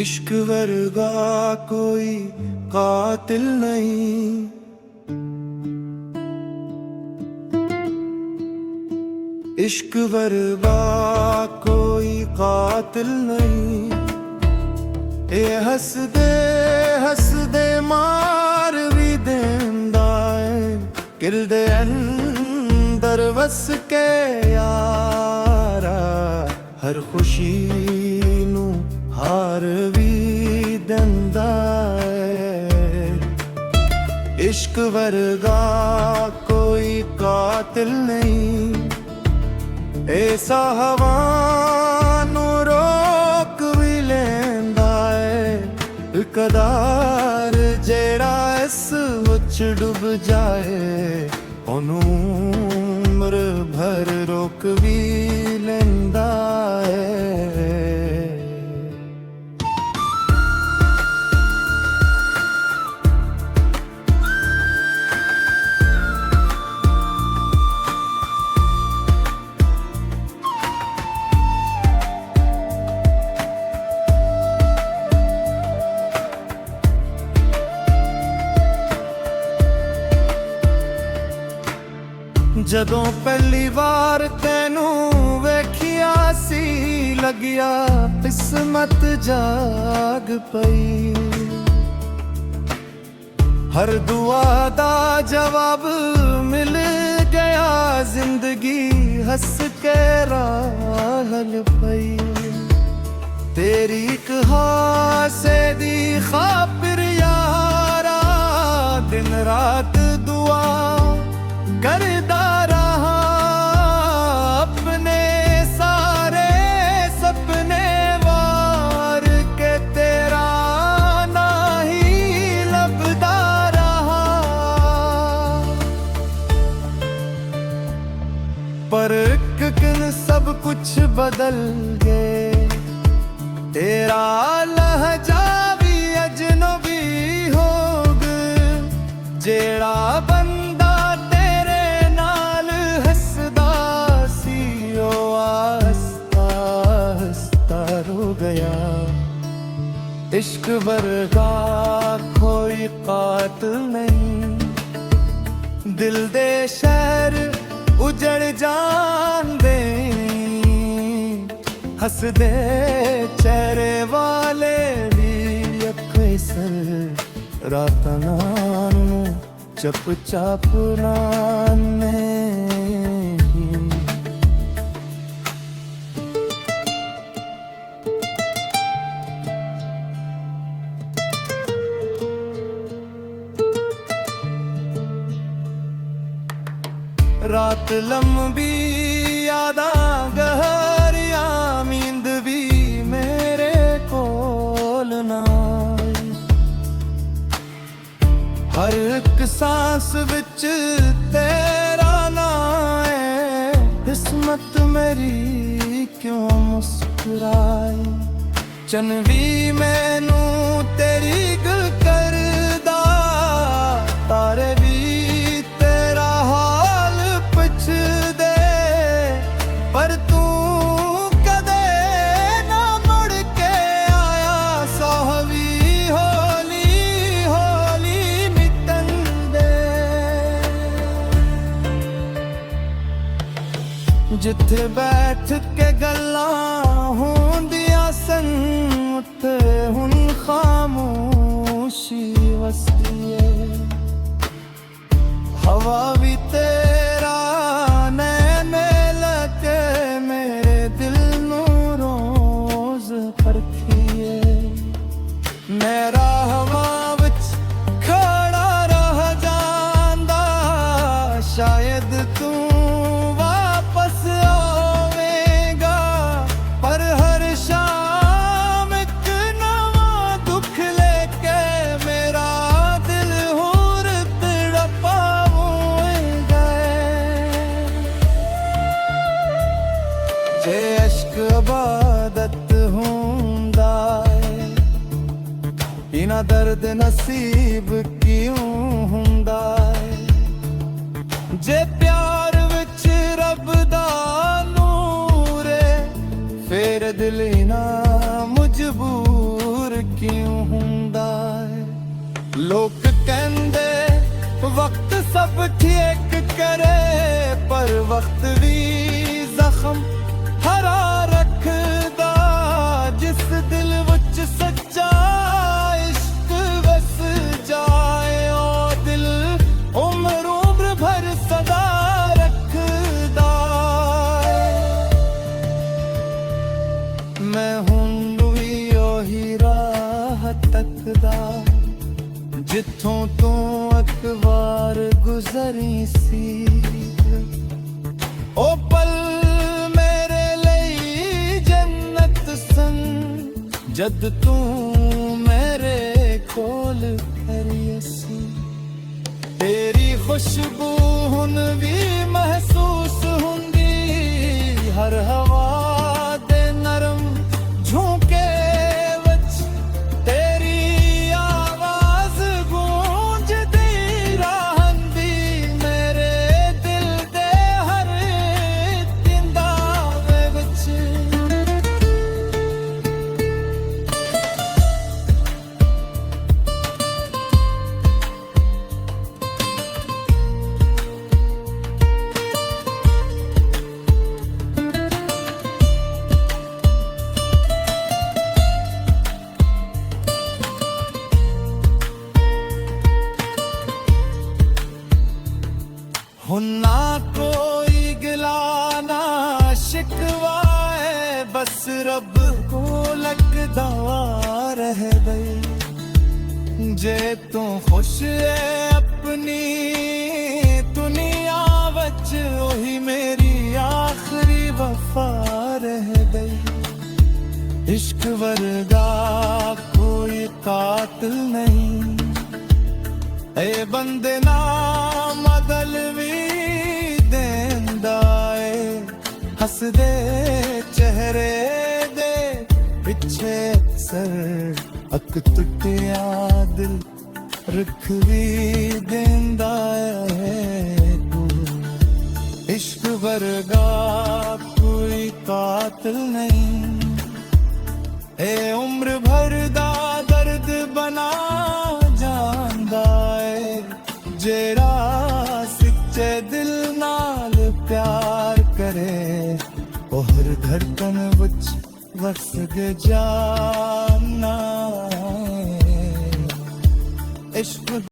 इश्क वर्गा कोई कातिल नहीं, इश्क वर्गा कोई कातिल नहीं। ये हस दे मार भी देंदा है, किल दे अंदर वस के यारा। हर खुशी नू हार भी देंदा है। इश्क वर्गा कोई कातिल नहीं, ऐसा हवा नू रोक भी लेंदा है। कदार जेड़ा इस विच डूब जाए, ओनू उम्र भर रोक भी लेंदा है। जदों पहली बार तेनू वेखिया सी, लगिया किस्मत जाग पई। हर दुआ दा जवाब मिल गया, जिंदगी हंस के राहल पई। तेरी एक हासे दी खातिर यारा, दिन रात दुआ करदा रहा। अपने सारे सपने वार के तेरा ना ही लभदा रहा। पर एक दिन सब कुछ बदल गए, तेरा लहजा भी अजनबी हो गया। जेड़ा बंदा गया, इश्क वर्गा कोई कातिल नहीं। दिल दे शहर उजड़ जान दे, हंस दे चेहरे वाले भी अक्सर रात नानू चप चाप नाने। रात लंबी यादा गहरिया, नींद भी मेरे कोल ना आई। हर एक सांस विच तेरा नाम है, किस्मत मेरी क्यों मुस्कुराई। चन भी मैनू तेरी गल करदा, तारे भी तेरा हाल पुछदे। पर तू कदे ना मुड़ के आया, सोहवी होली होली मिटन दे। जिथे बैठ के गल्लां होंदियां सन, उत्थे हुण खामोशी वसदी है। हवा भी तेरा नैन लगे, मेरे दिल नू रोज परखिए। मेरा हवा विच खड़ा रह जांदा, शायद तू वापस आवेगा। पर हर शाम एक नवा दुख लेके मेरा दिल होर तड़पा गए। जे इश्क इबादत हुंदा है, इना दर्द नसीब क्यों हुंदा है। जे प्यार विच रब दा नूर है, फिर दिल ना मजबूर ਲੋਕ ਕਹਿੰਦੇ ਵਕਤ ਸਭ ਠੀਕ ਕਰੇ, ਪਰ ਵਕਤ ਵੀ ਜ਼ਖਮ ਹਰਾ ਰੱਖਦਾ। ਜਿਸ ਦਿਲ ਵਿੱਚ ਸੱਚਾ ਇਸ਼ਕ ਵਸ ਜਾਏ, ਉਹ ਦਿਲ ਉਮਰ ਭਰ ਸਦਾ ਰੱਖਦਾ। ਮੈਂ ਹੁਣ ਵੀ ਉਹੀ ਰਾਹ ਤੱਕਦਾ, ਜਿੱਥੋਂ ਤੋਂ ਇੱਕ ਵਾਰ ਗੁਜ਼ਰੀ ਸੀ। ਉਹ ਪਲ ਮੇਰੇ ਲਈ ਜੰਨਤ ਸਨ, ਜਦ ਤੂੰ ਮੇਰੇ ਕੋਲ ਖੜੀ ਸੀ। ਤੇਰੀ ਖੁਸ਼ਬੂ ਹੁਣ ਵੀ ਮਹਿਸੂਸ ਹੁੰਦੀ, ਹਰ ਹਵਾ ਦੇ ਨਰਮ ਝੋਂਕੇ ਵਿੱਚ ਤੇਰੀ ਆਵਾਜ਼ ਗੂੰਜਦੀ ਰਹਿੰਦੀ। ਮੇਰੇ ਦਿਲ ਦੇ ਹਰ ਤਿੰਦਾਵੇ ਵਿੱਚ ਹੁਣ ਨਾ ਕੋਈ ਗਿਲਾ ਨਾ ਸ਼ਿਕਵਾ ਹੈ, ਬਸ ਰੱਬ ਕੋ ਲੱਗਦਾ ਰਹਿ ਗਈ। ਜੇ ਤੂੰ ਖੁਸ਼ ਹੈ ਆਪਣੀ ਦੁਨੀਆ ਵਿੱਚ, ਉਹੀ ਮੇਰੀ ਆਖਰੀ ਵਫਾ ਰਹਿ ਗਈ। ਇਸ਼ਕ ਵਰਗਾ ਕੋਈ ਕਾਤਲ ਨਹੀਂ, ਏ ਬੰਦੇ ਨਾ ਮਦਲ ਵੀ ਦੇਂਦਾ ਏ। ਹੱਸਦੇ ਚਿਹਰੇ ਦੇ ਪਿੱਛੇ ਅਕਸਰ ਅੱਖ ਟੁੱਟਿਆ ਦਿਲ ਰੱਖ ਵੀ ਦੇਂਦਾ ਏ। ਇਸ਼ਕ ਵਰਗਾ ਕੋਈ ਕਾਤਲ ਨਹੀਂ, ਏ ਉਮਰ ਭਰ ਦਾ ਦਰਦ ਬਣਾ ਜਾਂਦਾ ਏ। ਜਿਹੜਾ ਸੱਚੇ ਦਿਲ ਨਾਲ ਪਿਆਰ ਕਰੇ, ਉਹ ਹਰ ਧੜਕਨ ਵਿੱਚ ਵਸ ਜਾਣਾ ਏ। ਇਸ਼ਕ